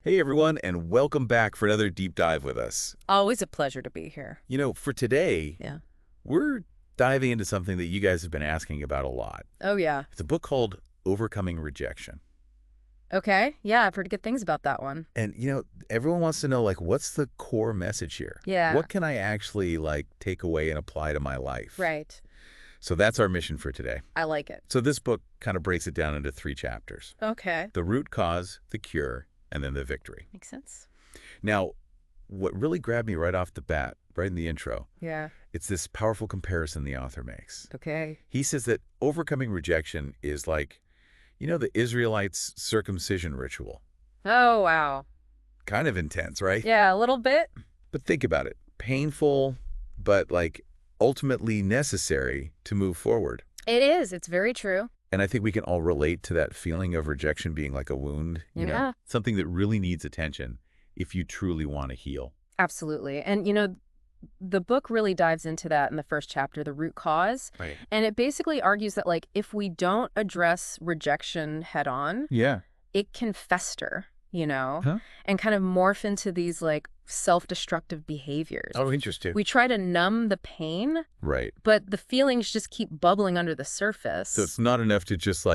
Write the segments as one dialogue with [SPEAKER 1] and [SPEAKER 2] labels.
[SPEAKER 1] Hey everyone, and welcome back for another deep dive with us.
[SPEAKER 2] Always a pleasure to be here.
[SPEAKER 1] For today,
[SPEAKER 2] Yeah.
[SPEAKER 1] we're diving into something that you guys have been asking about a lot.
[SPEAKER 2] Oh, yeah.
[SPEAKER 1] It's a book called Overcoming Rejection.
[SPEAKER 2] Okay. Yeah, I've heard good things about that one.
[SPEAKER 1] And, everyone wants to know, what's the core message here?
[SPEAKER 2] Yeah.
[SPEAKER 1] What can I actually, take away and apply to my life?
[SPEAKER 2] Right.
[SPEAKER 1] So that's our mission for today.
[SPEAKER 2] I like it.
[SPEAKER 1] So this book kind of breaks it down into 3 chapters.
[SPEAKER 2] Okay.
[SPEAKER 1] The root cause, the cure, and then the victory.
[SPEAKER 2] Makes sense.
[SPEAKER 1] Now, what really grabbed me right off the bat, right in the intro,
[SPEAKER 2] Yeah.
[SPEAKER 1] it's this powerful comparison the author makes.
[SPEAKER 2] Okay.
[SPEAKER 1] He says that overcoming rejection is like, the Israelites' circumcision ritual.
[SPEAKER 2] Oh, wow.
[SPEAKER 1] Kind of intense, right?
[SPEAKER 2] Yeah, a little bit.
[SPEAKER 1] But think about it. Painful, but ultimately necessary to move forward.
[SPEAKER 2] It is. It's very true.
[SPEAKER 1] And I think we can all relate to that feeling of rejection being like a wound,
[SPEAKER 2] Yeah.
[SPEAKER 1] something that really needs attention if you truly want to heal.
[SPEAKER 2] Absolutely. And, the book really dives into that in the first chapter, the root cause.
[SPEAKER 1] Right.
[SPEAKER 2] And it basically argues that, if we don't address rejection head on,
[SPEAKER 1] Yeah.
[SPEAKER 2] it can fester,
[SPEAKER 1] Huh?
[SPEAKER 2] and kind of morph into these, self-destructive behaviors.
[SPEAKER 1] Oh, interesting.
[SPEAKER 2] We try to numb the pain,
[SPEAKER 1] Right.
[SPEAKER 2] but the feelings just keep bubbling under the surface.
[SPEAKER 1] So it's not enough to just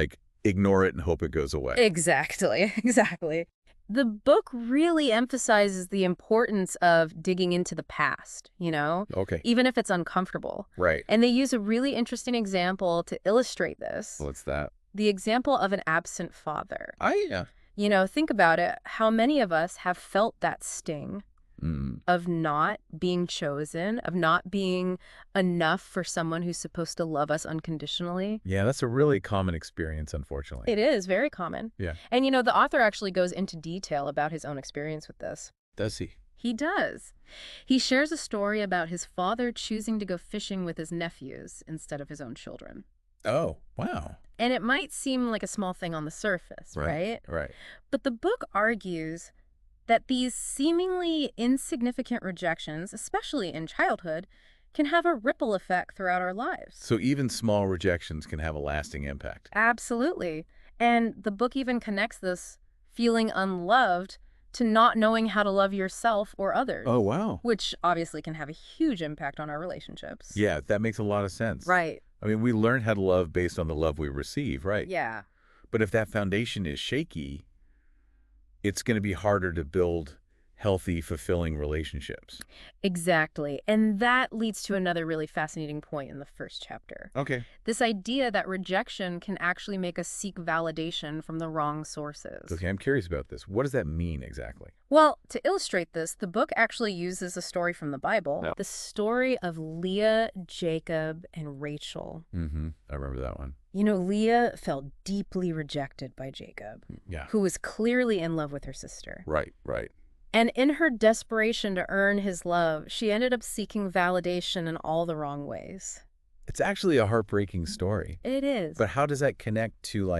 [SPEAKER 1] ignore it and hope it goes away.
[SPEAKER 2] Exactly, exactly. The book really emphasizes the importance of digging into the past,
[SPEAKER 1] Okay.
[SPEAKER 2] even if it's uncomfortable.
[SPEAKER 1] Right.
[SPEAKER 2] And they use a really interesting example to illustrate this.
[SPEAKER 1] What's that?
[SPEAKER 2] The example of an absent father.
[SPEAKER 1] Yeah.
[SPEAKER 2] Think about it. How many of us have felt that sting of not being chosen, of not being enough for someone who's supposed to love us unconditionally?
[SPEAKER 1] Yeah, that's a really common experience, unfortunately.
[SPEAKER 2] It is very common.
[SPEAKER 1] Yeah.
[SPEAKER 2] And, the author actually goes into detail about his own experience with this.
[SPEAKER 1] Does he?
[SPEAKER 2] He does. He shares a story about his father choosing to go fishing with his nephews instead of his own children.
[SPEAKER 1] Oh, wow.
[SPEAKER 2] And it might seem like a small thing on the surface, right?
[SPEAKER 1] Right.
[SPEAKER 2] But the book argues that these seemingly insignificant rejections, especially in childhood, can have a ripple effect throughout our lives.
[SPEAKER 1] So even small rejections can have a lasting impact.
[SPEAKER 2] Absolutely. And the book even connects this feeling unloved to not knowing how to love yourself or others.
[SPEAKER 1] Oh, wow.
[SPEAKER 2] Which obviously can have a huge impact on our relationships.
[SPEAKER 1] Yeah, that makes a lot of sense.
[SPEAKER 2] Right.
[SPEAKER 1] I mean, we learn how to love based on the love we receive, right?
[SPEAKER 2] Yeah.
[SPEAKER 1] But if that foundation is shaky, it's going to be harder to build healthy, fulfilling relationships.
[SPEAKER 2] Exactly. And that leads to another really fascinating point in the first chapter.
[SPEAKER 1] Okay.
[SPEAKER 2] This idea that rejection can actually make us seek validation from the wrong sources.
[SPEAKER 1] Okay, I'm curious about this. What does that mean exactly?
[SPEAKER 2] Well, to illustrate this, the book actually uses a story from the Bible, the story of Leah, Jacob, and Rachel.
[SPEAKER 1] Mm-hmm. I remember that one.
[SPEAKER 2] Leah felt deeply rejected by Jacob,
[SPEAKER 1] Yeah.
[SPEAKER 2] who was clearly in love with her sister.
[SPEAKER 1] Right.
[SPEAKER 2] And in her desperation to earn his love, she ended up seeking validation in all the wrong ways.
[SPEAKER 1] It's actually a heartbreaking story.
[SPEAKER 2] It is.
[SPEAKER 1] But how does that connect to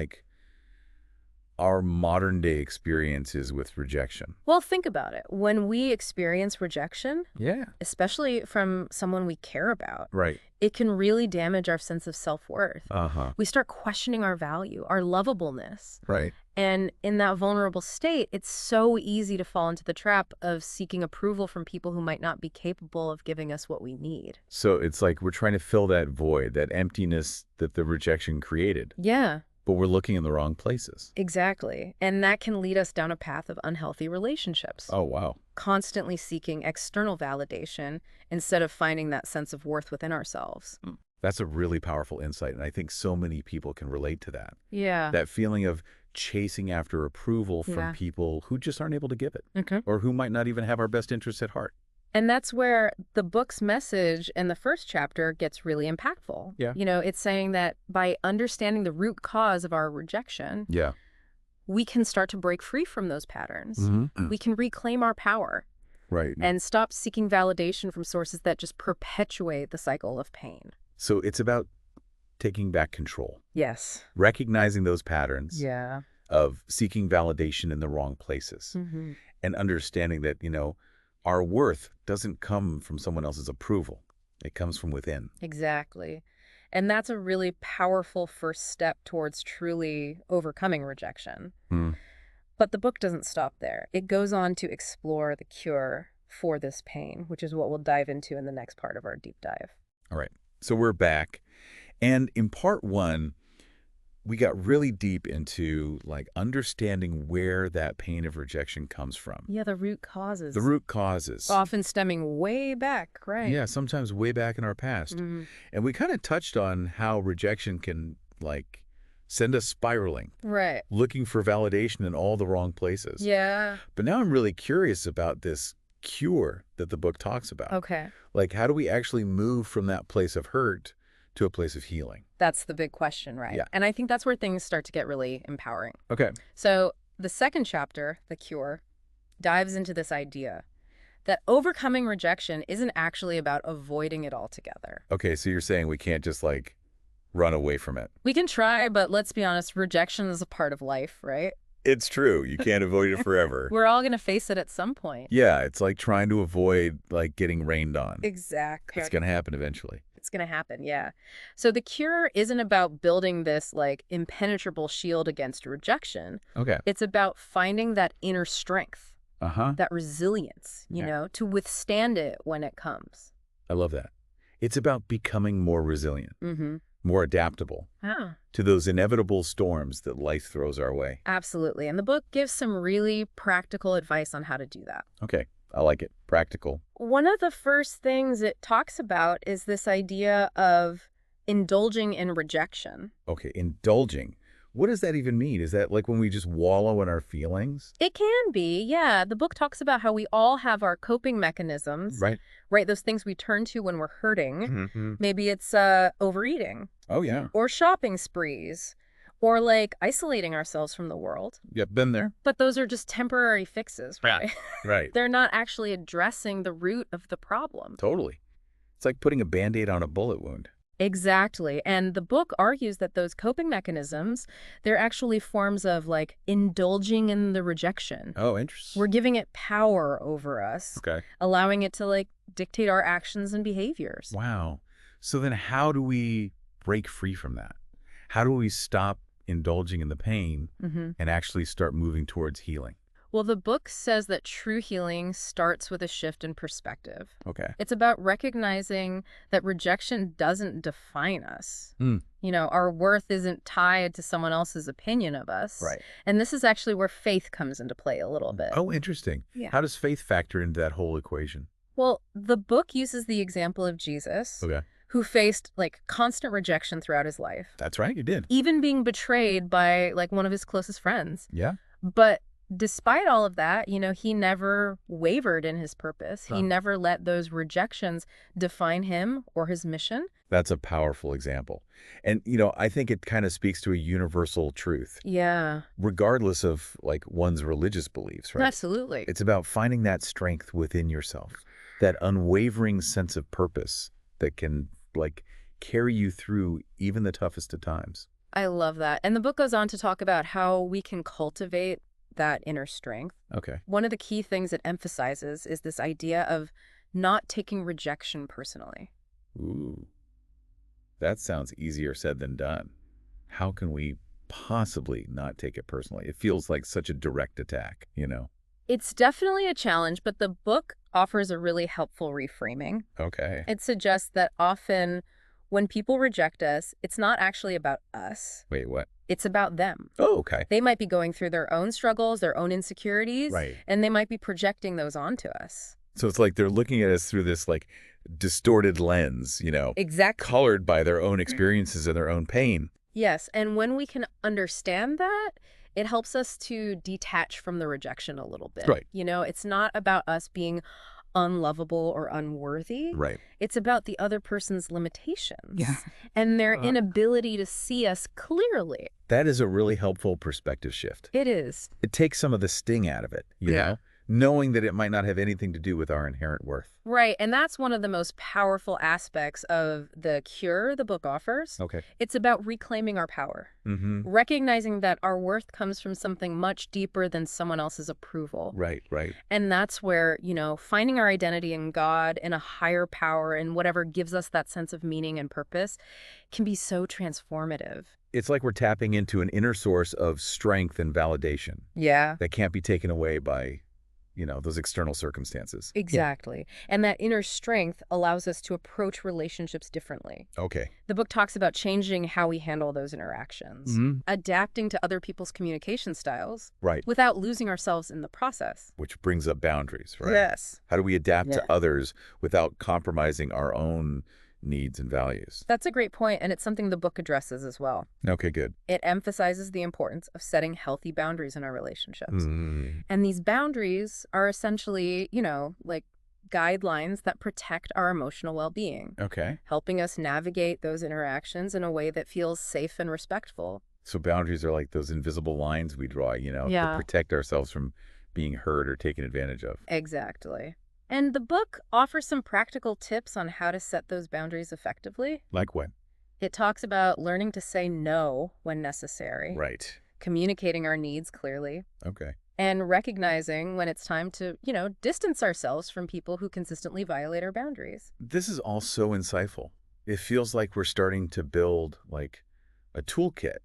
[SPEAKER 1] our modern day experiences with rejection?
[SPEAKER 2] Well, think about it. When we experience rejection,
[SPEAKER 1] Yeah.
[SPEAKER 2] especially from someone we care about,
[SPEAKER 1] Right.
[SPEAKER 2] it can really damage our sense of self-worth.
[SPEAKER 1] Uh-huh.
[SPEAKER 2] We start questioning our value, our lovableness.
[SPEAKER 1] Right.
[SPEAKER 2] And in that vulnerable state, it's so easy to fall into the trap of seeking approval from people who might not be capable of giving us what we need.
[SPEAKER 1] So it's like we're trying to fill that void, that emptiness that the rejection created,
[SPEAKER 2] Yeah,
[SPEAKER 1] but we're looking in the wrong places.
[SPEAKER 2] exactly. And that can lead us down a path of unhealthy relationships,
[SPEAKER 1] Oh, wow.
[SPEAKER 2] constantly seeking external validation instead of finding that sense of worth within ourselves.
[SPEAKER 1] That's a really powerful insight, and I think so many people can relate to that.
[SPEAKER 2] Yeah.
[SPEAKER 1] That feeling of chasing after approval from
[SPEAKER 2] Yeah.
[SPEAKER 1] people who just aren't able to give it,
[SPEAKER 2] Okay.
[SPEAKER 1] or who might not even have our best interests at heart.
[SPEAKER 2] And that's where the book's message in the first chapter gets really impactful.
[SPEAKER 1] Yeah.
[SPEAKER 2] It's saying that by understanding the root cause of our rejection,
[SPEAKER 1] Yeah.
[SPEAKER 2] we can start to break free from those patterns.
[SPEAKER 1] Mm-hmm.
[SPEAKER 2] We can reclaim our power
[SPEAKER 1] Right.
[SPEAKER 2] and stop seeking validation from sources that just perpetuate the cycle of pain.
[SPEAKER 1] So it's about taking back control,
[SPEAKER 2] Yes.
[SPEAKER 1] recognizing those patterns
[SPEAKER 2] Yeah.
[SPEAKER 1] of seeking validation in the wrong places,
[SPEAKER 2] Mm-hmm.
[SPEAKER 1] and understanding that, our worth doesn't come from someone else's approval. It comes from within.
[SPEAKER 2] Exactly. And that's a really powerful first step towards truly overcoming rejection. But the book doesn't stop there. It goes on to explore the cure for this pain, which is what we'll dive into in the next part of our deep dive.
[SPEAKER 1] All right. So we're back. And in part one, we got really deep into like understanding where that pain of rejection comes from.
[SPEAKER 2] Yeah, the root causes.
[SPEAKER 1] The root causes.
[SPEAKER 2] Often stemming way back, right?
[SPEAKER 1] Yeah, sometimes way back in our past.
[SPEAKER 2] Mm-hmm.
[SPEAKER 1] And we kind of touched on how rejection can like send us spiraling,
[SPEAKER 2] Right.
[SPEAKER 1] looking for validation in all the wrong places.
[SPEAKER 2] Yeah.
[SPEAKER 1] But now I'm really curious about this cure that the book talks about.
[SPEAKER 2] Okay.
[SPEAKER 1] Like, how do we actually move from that place of hurt to a place of healing?
[SPEAKER 2] That's the big question, right?
[SPEAKER 1] Yeah.
[SPEAKER 2] And I think that's where things start to get really empowering.
[SPEAKER 1] Okay.
[SPEAKER 2] So the second chapter, The Cure, dives into this idea that overcoming rejection isn't actually about avoiding it altogether.
[SPEAKER 1] Okay, so you're saying we can't just, like, run away from it.
[SPEAKER 2] We can try, but let's be honest, rejection is a part of life, right?
[SPEAKER 1] It's true. You can't avoid it forever.
[SPEAKER 2] We're all going to face it at some point.
[SPEAKER 1] Yeah, it's like trying to avoid, like, getting rained on.
[SPEAKER 2] Exactly.
[SPEAKER 1] It's going to happen eventually.
[SPEAKER 2] It's going to happen, yeah. So the cure isn't about building this, like, impenetrable shield against rejection.
[SPEAKER 1] Okay.
[SPEAKER 2] It's about finding that inner strength,
[SPEAKER 1] Uh-huh.
[SPEAKER 2] that resilience, you
[SPEAKER 1] Yeah.
[SPEAKER 2] know, to withstand it when it comes.
[SPEAKER 1] I love that. It's about becoming more resilient,
[SPEAKER 2] Mm-hmm.
[SPEAKER 1] more adaptable
[SPEAKER 2] Ah,
[SPEAKER 1] to those inevitable storms that life throws our way.
[SPEAKER 2] absolutely. And the book gives some really practical advice on how to do that.
[SPEAKER 1] Okay, I like it. Practical.
[SPEAKER 2] One of the first things it talks about is this idea of indulging in rejection.
[SPEAKER 1] Okay, indulging. What does that even mean? Is that like when we just wallow in our feelings?
[SPEAKER 2] It can be, yeah. The book talks about how we all have our coping mechanisms,
[SPEAKER 1] Right.
[SPEAKER 2] right? Those things we turn to when we're hurting.
[SPEAKER 1] Mm-hmm.
[SPEAKER 2] Maybe it's overeating
[SPEAKER 1] Oh, yeah.
[SPEAKER 2] or shopping sprees or like isolating ourselves from the world.
[SPEAKER 1] Yep, been there.
[SPEAKER 2] But those are just temporary fixes,
[SPEAKER 1] Yeah.
[SPEAKER 2] right?
[SPEAKER 1] Right.
[SPEAKER 2] They're not actually addressing the root of the problem.
[SPEAKER 1] Totally. It's like putting a Band-Aid on a bullet wound.
[SPEAKER 2] Exactly. And the book argues that those coping mechanisms, they're actually forms of like indulging in the rejection.
[SPEAKER 1] Oh, interesting.
[SPEAKER 2] We're giving it power over us,
[SPEAKER 1] Okay.
[SPEAKER 2] allowing it to like dictate our actions and behaviors.
[SPEAKER 1] Wow. So then how do we break free from that? How do we stop indulging in the pain
[SPEAKER 2] Mm-hmm.
[SPEAKER 1] and actually start moving towards healing?
[SPEAKER 2] Well, the book says that true healing starts with a shift in perspective.
[SPEAKER 1] Okay.
[SPEAKER 2] It's about recognizing that rejection doesn't define us.
[SPEAKER 1] Mm.
[SPEAKER 2] You know, our worth isn't tied to someone else's opinion of us.
[SPEAKER 1] Right.
[SPEAKER 2] And this is actually where faith comes into play a little bit.
[SPEAKER 1] Oh, interesting.
[SPEAKER 2] Yeah.
[SPEAKER 1] How does faith factor into that whole equation?
[SPEAKER 2] Well, the book uses the example of Jesus,
[SPEAKER 1] Okay.
[SPEAKER 2] who faced like constant rejection throughout his life,
[SPEAKER 1] That's right. You did.
[SPEAKER 2] even being betrayed by like one of his closest friends.
[SPEAKER 1] Yeah.
[SPEAKER 2] But despite all of that, you know, he never wavered in his purpose. He
[SPEAKER 1] Huh.
[SPEAKER 2] never let those rejections define him or his mission.
[SPEAKER 1] That's a powerful example. And, I think it kind of speaks to a universal truth,
[SPEAKER 2] Yeah,
[SPEAKER 1] regardless of like one's religious beliefs, right?
[SPEAKER 2] absolutely.
[SPEAKER 1] It's about finding that strength within yourself, that unwavering sense of purpose that can like carry you through even the toughest of times.
[SPEAKER 2] I love that. And the book goes on to talk about how we can cultivate that inner strength.
[SPEAKER 1] Okay.
[SPEAKER 2] One of the key things it emphasizes is this idea of not taking rejection personally.
[SPEAKER 1] Ooh, that sounds easier said than done. How can we possibly not take it personally? It feels like such a direct attack.
[SPEAKER 2] It's definitely a challenge, but the book offers a really helpful reframing.
[SPEAKER 1] Okay.
[SPEAKER 2] It suggests that often when people reject us, it's not actually about us.
[SPEAKER 1] Wait, what?
[SPEAKER 2] It's about them.
[SPEAKER 1] Oh, okay.
[SPEAKER 2] They might be going through their own struggles, their own insecurities,
[SPEAKER 1] Right.
[SPEAKER 2] and they might be projecting those onto us.
[SPEAKER 1] So it's like they're looking at us through this like distorted lens,
[SPEAKER 2] Exactly.
[SPEAKER 1] colored by their own experiences and their own pain.
[SPEAKER 2] Yes, and when we can understand that, it helps us to detach from the rejection a little bit.
[SPEAKER 1] Right.
[SPEAKER 2] You know, it's not about us being unlovable or unworthy.
[SPEAKER 1] Right.
[SPEAKER 2] It's about the other person's limitations
[SPEAKER 1] Yeah.
[SPEAKER 2] and their inability to see us clearly.
[SPEAKER 1] That is a really helpful perspective shift.
[SPEAKER 2] It is.
[SPEAKER 1] It takes some of the sting out of it, you
[SPEAKER 2] Yeah.
[SPEAKER 1] know? knowing that it might not have anything to do with our inherent worth.
[SPEAKER 2] Right, and that's one of the most powerful aspects of the cure the book offers.
[SPEAKER 1] Okay.
[SPEAKER 2] It's about reclaiming our power,
[SPEAKER 1] Mm-hmm.
[SPEAKER 2] recognizing that our worth comes from something much deeper than someone else's approval.
[SPEAKER 1] Right, right.
[SPEAKER 2] And that's where, finding our identity in God, in a higher power, and whatever gives us that sense of meaning and purpose can be so transformative.
[SPEAKER 1] It's like we're tapping into an inner source of strength and validation
[SPEAKER 2] Yeah.
[SPEAKER 1] that can't be taken away by, those external circumstances.
[SPEAKER 2] Exactly. And that inner strength allows us to approach relationships differently.
[SPEAKER 1] Okay.
[SPEAKER 2] The book talks about changing how we handle those interactions,
[SPEAKER 1] Mm-hmm.
[SPEAKER 2] adapting to other people's communication styles
[SPEAKER 1] Right.
[SPEAKER 2] without losing ourselves in the process.
[SPEAKER 1] Which brings up boundaries, right?
[SPEAKER 2] Yes.
[SPEAKER 1] How do we adapt
[SPEAKER 2] Yeah.
[SPEAKER 1] to others without compromising our own needs and values?
[SPEAKER 2] That's a great point, and it's something the book addresses as well.
[SPEAKER 1] Okay, good.
[SPEAKER 2] It emphasizes the importance of setting healthy boundaries in our relationships.
[SPEAKER 1] Mm.
[SPEAKER 2] And these boundaries are essentially, like guidelines that protect our emotional well-being,
[SPEAKER 1] Okay.
[SPEAKER 2] helping us navigate those interactions in a way that feels safe and respectful.
[SPEAKER 1] So boundaries are like those invisible lines we draw, to
[SPEAKER 2] Yeah.
[SPEAKER 1] protect ourselves from being hurt or taken advantage of.
[SPEAKER 2] Exactly. And the book offers some practical tips on how to set those boundaries effectively.
[SPEAKER 1] Like what?
[SPEAKER 2] It talks about learning to say no when necessary,
[SPEAKER 1] Right.
[SPEAKER 2] communicating our needs clearly,
[SPEAKER 1] Okay.
[SPEAKER 2] and recognizing when it's time to, distance ourselves from people who consistently violate our boundaries.
[SPEAKER 1] This is all so insightful. It feels like we're starting to build like a toolkit,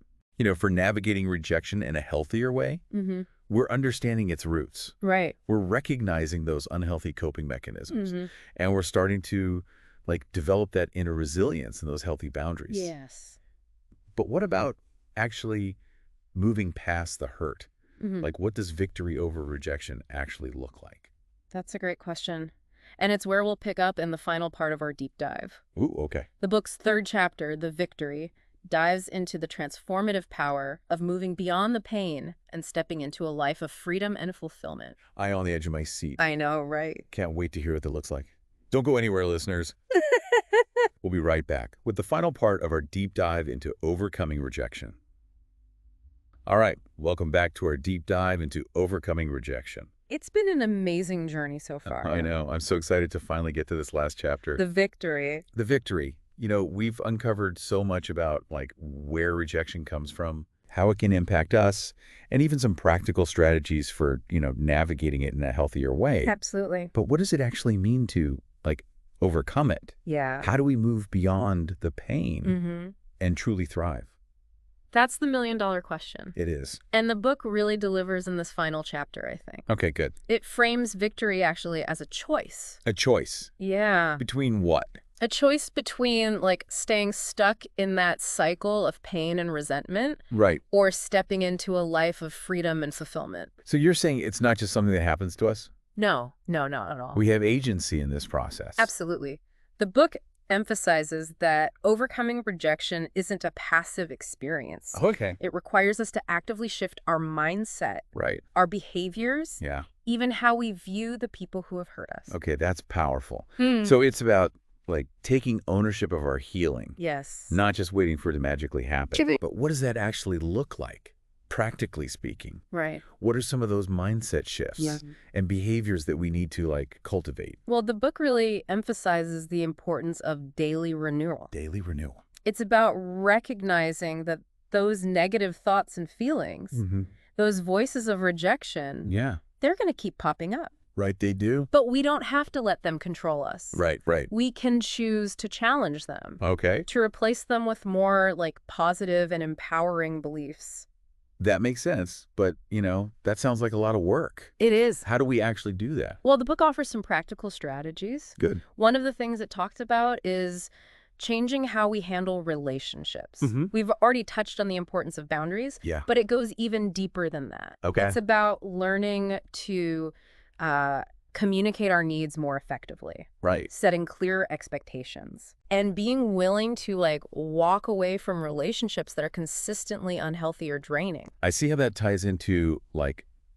[SPEAKER 1] for navigating rejection in a healthier way.
[SPEAKER 2] Mm-hmm.
[SPEAKER 1] We're understanding its roots.
[SPEAKER 2] Right.
[SPEAKER 1] We're recognizing those unhealthy coping mechanisms.
[SPEAKER 2] Mm-hmm.
[SPEAKER 1] And we're starting to develop that inner resilience and those healthy boundaries.
[SPEAKER 2] Yes.
[SPEAKER 1] But what about actually moving past the hurt?
[SPEAKER 2] Mm-hmm.
[SPEAKER 1] Like, what does victory over rejection actually look like?
[SPEAKER 2] That's a great question. And it's where we'll pick up in the final part of our deep dive.
[SPEAKER 1] Ooh, okay.
[SPEAKER 2] The book's third chapter, The Victory, dives into the transformative power of moving beyond the pain and stepping into a life of freedom and fulfillment.
[SPEAKER 1] Eye on the edge of my seat.
[SPEAKER 2] I know, right?
[SPEAKER 1] Can't wait to hear what that looks like. Don't go anywhere, listeners. We'll be right back with the final part of our deep dive into overcoming rejection. All right, welcome back to our deep dive into overcoming rejection.
[SPEAKER 2] It's been an amazing journey so far.
[SPEAKER 1] I know. I'm so excited to finally get to this last chapter.
[SPEAKER 2] The victory.
[SPEAKER 1] The victory. We've uncovered so much about where rejection comes from, how it can impact us, and even some practical strategies for, navigating it in a healthier way.
[SPEAKER 2] Absolutely.
[SPEAKER 1] But what does it actually mean to overcome it?
[SPEAKER 2] Yeah.
[SPEAKER 1] How do we move beyond the pain
[SPEAKER 2] Mm-hmm.
[SPEAKER 1] and truly thrive?
[SPEAKER 2] That's the million-dollar question.
[SPEAKER 1] It is.
[SPEAKER 2] And the book really delivers in this final chapter, I think.
[SPEAKER 1] Okay, good.
[SPEAKER 2] It frames victory actually as a choice.
[SPEAKER 1] A choice.
[SPEAKER 2] Yeah.
[SPEAKER 1] Between what?
[SPEAKER 2] A choice between staying stuck in that cycle of pain and resentment
[SPEAKER 1] Right.
[SPEAKER 2] or stepping into a life of freedom and fulfillment.
[SPEAKER 1] So you're saying it's not just something that happens to us?
[SPEAKER 2] No, not at all.
[SPEAKER 1] We have agency in this process.
[SPEAKER 2] Absolutely. The book emphasizes that overcoming rejection isn't a passive experience.
[SPEAKER 1] Okay.
[SPEAKER 2] It requires us to actively shift our mindset,
[SPEAKER 1] Right.
[SPEAKER 2] our behaviors,
[SPEAKER 1] Yeah.
[SPEAKER 2] even how we view the people who have hurt us.
[SPEAKER 1] Okay, that's powerful.
[SPEAKER 2] Hmm.
[SPEAKER 1] So it's about taking ownership of our healing,
[SPEAKER 2] Yes.
[SPEAKER 1] not just waiting for it to magically happen.
[SPEAKER 2] True.
[SPEAKER 1] But what does that actually look like, practically speaking?
[SPEAKER 2] Right.
[SPEAKER 1] What are some of those mindset shifts
[SPEAKER 2] Yeah.
[SPEAKER 1] and behaviors that we need to cultivate?
[SPEAKER 2] Well, the book really emphasizes the importance of daily renewal.
[SPEAKER 1] Daily renewal.
[SPEAKER 2] It's about recognizing that those negative thoughts and feelings,
[SPEAKER 1] Mm-hmm.
[SPEAKER 2] those voices of rejection,
[SPEAKER 1] Yeah.
[SPEAKER 2] they're going to keep popping up.
[SPEAKER 1] Right, they do.
[SPEAKER 2] But we don't have to let them control us.
[SPEAKER 1] Right, right.
[SPEAKER 2] We can choose to challenge them,
[SPEAKER 1] Okay.
[SPEAKER 2] to replace them with more positive and empowering beliefs.
[SPEAKER 1] That makes sense. But, that sounds like a lot of work.
[SPEAKER 2] It is.
[SPEAKER 1] How do we actually do that?
[SPEAKER 2] Well, the book offers some practical strategies.
[SPEAKER 1] Good.
[SPEAKER 2] One of the things it talks about is changing how we handle relationships.
[SPEAKER 1] Mhm.
[SPEAKER 2] We've already touched on the importance of boundaries,
[SPEAKER 1] Yeah.
[SPEAKER 2] but it goes even deeper than that.
[SPEAKER 1] Okay.
[SPEAKER 2] It's about learning to communicate our needs more effectively,
[SPEAKER 1] Right.
[SPEAKER 2] setting clear expectations, and being willing to walk away from relationships that are consistently unhealthy or draining.
[SPEAKER 1] I see how that ties into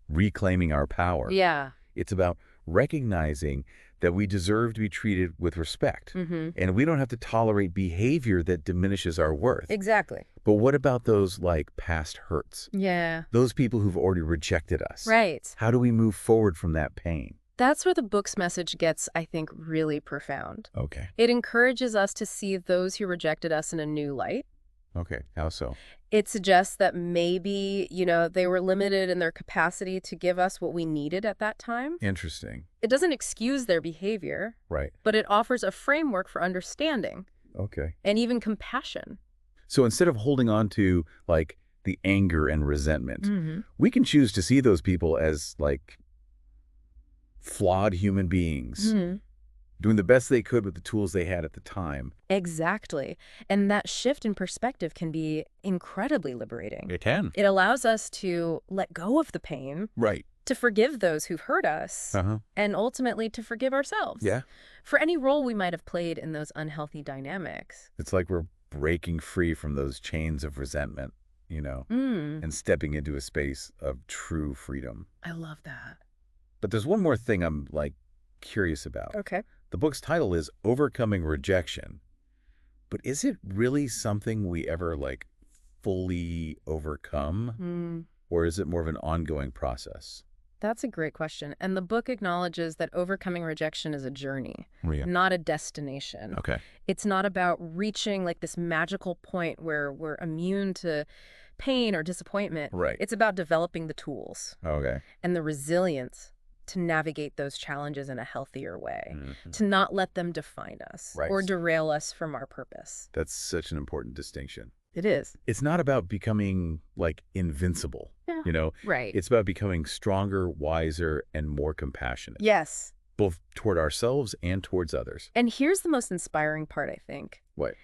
[SPEAKER 1] reclaiming our power.
[SPEAKER 2] Yeah.
[SPEAKER 1] It's about recognizing that we deserve to be treated with respect.
[SPEAKER 2] Mm-hmm.
[SPEAKER 1] And we don't have to tolerate behavior that diminishes our worth.
[SPEAKER 2] Exactly.
[SPEAKER 1] But what about those, like, past hurts?
[SPEAKER 2] Yeah.
[SPEAKER 1] Those people who've already rejected us.
[SPEAKER 2] Right.
[SPEAKER 1] How do we move forward from that pain?
[SPEAKER 2] That's where the book's message gets, I think, really profound.
[SPEAKER 1] Okay.
[SPEAKER 2] It encourages us to see those who rejected us in a new light.
[SPEAKER 1] Okay. How so?
[SPEAKER 2] It suggests that maybe, they were limited in their capacity to give us what we needed at that time.
[SPEAKER 1] Interesting.
[SPEAKER 2] It doesn't excuse their behavior,
[SPEAKER 1] Right.
[SPEAKER 2] but it offers a framework for understanding
[SPEAKER 1] Okay.
[SPEAKER 2] and even compassion.
[SPEAKER 1] So instead of holding on to, like, the anger and resentment, we can choose to see those people as, like, flawed human beings, doing the best they could with the tools they had at the time.
[SPEAKER 2] Exactly. And that shift in perspective can be incredibly liberating.
[SPEAKER 1] It can.
[SPEAKER 2] It allows us to let go of the pain,
[SPEAKER 1] Right.
[SPEAKER 2] to forgive those who've hurt us, and ultimately to forgive ourselves.
[SPEAKER 1] Yeah.
[SPEAKER 2] For any role we might have played in those unhealthy dynamics.
[SPEAKER 1] It's like we're breaking free from those chains of resentment, and stepping into a space of true freedom.
[SPEAKER 2] I love that.
[SPEAKER 1] But there's one more thing I'm, like, curious about.
[SPEAKER 2] Okay.
[SPEAKER 1] The book's title is Overcoming Rejection. But is it really something we ever, like, fully overcome? Or is it more of an ongoing process?
[SPEAKER 2] That's a great question. And the book acknowledges that overcoming rejection is a journey,
[SPEAKER 1] Yeah.
[SPEAKER 2] not a destination.
[SPEAKER 1] Okay.
[SPEAKER 2] It's not about reaching like this magical point where we're immune to pain or disappointment.
[SPEAKER 1] Right.
[SPEAKER 2] It's about developing the tools
[SPEAKER 1] Okay.
[SPEAKER 2] and the resilience to navigate those challenges in a healthier way, to not let them define us or derail us from our purpose.
[SPEAKER 1] That's such an important distinction.
[SPEAKER 2] It is.
[SPEAKER 1] It's not about becoming, like, invincible,
[SPEAKER 2] Right.
[SPEAKER 1] It's about becoming stronger, wiser, and more compassionate.
[SPEAKER 2] Yes.
[SPEAKER 1] Both toward ourselves and towards others.
[SPEAKER 2] And here's the most inspiring part, I think.
[SPEAKER 1] What?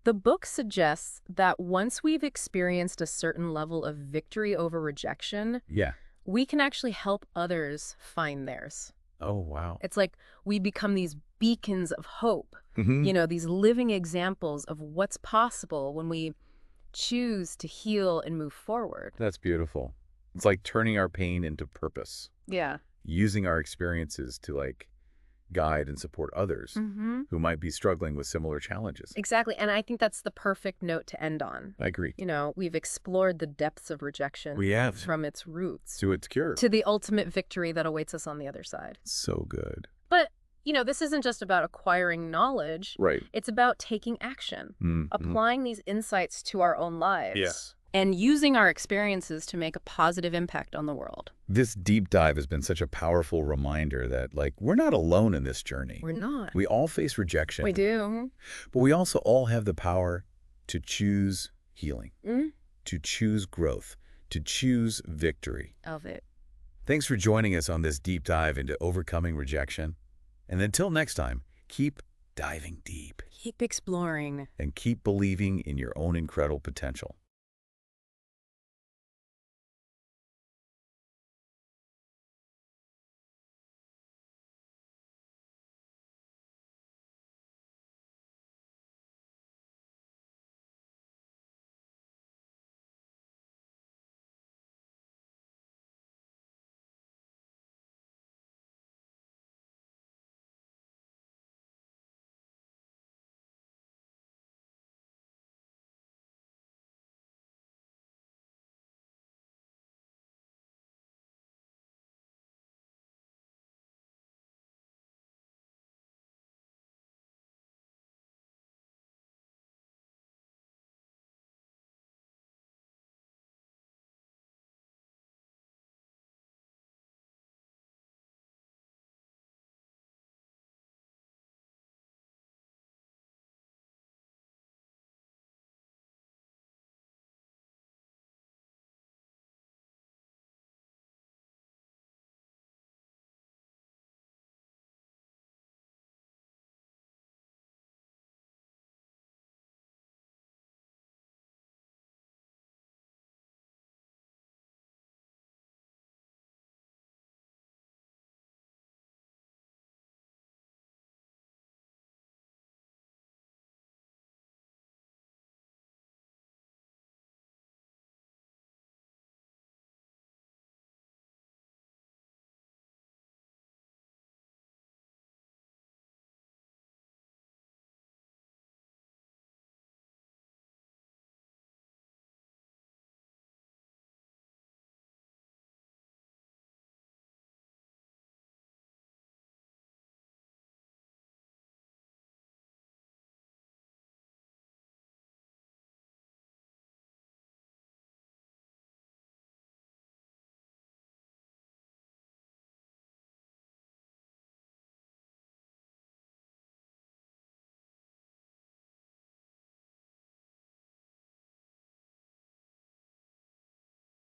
[SPEAKER 2] The book suggests that once we've experienced a certain level of victory over rejection,
[SPEAKER 1] Yeah.
[SPEAKER 2] we can actually help others find theirs.
[SPEAKER 1] Oh, wow.
[SPEAKER 2] It's like we become these beacons of hope, these living examples of what's possible when we choose to heal and move forward.
[SPEAKER 1] That's beautiful. It's like turning our pain into purpose,
[SPEAKER 2] Yeah.
[SPEAKER 1] using our experiences to, like, guide and support others who might be struggling with similar challenges.
[SPEAKER 2] Exactly. And I think that's the perfect note to end on.
[SPEAKER 1] I agree.
[SPEAKER 2] We've explored the depths of rejection
[SPEAKER 1] We have.
[SPEAKER 2] from its roots
[SPEAKER 1] To its cure.
[SPEAKER 2] to the ultimate victory that awaits us on the other side.
[SPEAKER 1] So good.
[SPEAKER 2] But, this isn't just about acquiring knowledge.
[SPEAKER 1] Right.
[SPEAKER 2] It's about taking action, applying these insights to our own lives.
[SPEAKER 1] Yes.
[SPEAKER 2] And using our experiences to make a positive impact on the world.
[SPEAKER 1] This deep dive has been such a powerful reminder that, like, we're not alone in this journey.
[SPEAKER 2] We're not.
[SPEAKER 1] We all face rejection.
[SPEAKER 2] We do.
[SPEAKER 1] But we also all have the power to choose healing, to choose growth, to choose victory.
[SPEAKER 2] Of it.
[SPEAKER 1] Thanks for joining us on this deep dive into overcoming rejection. And until next time, keep diving deep.
[SPEAKER 2] Keep exploring.
[SPEAKER 1] And keep believing in your own incredible potential.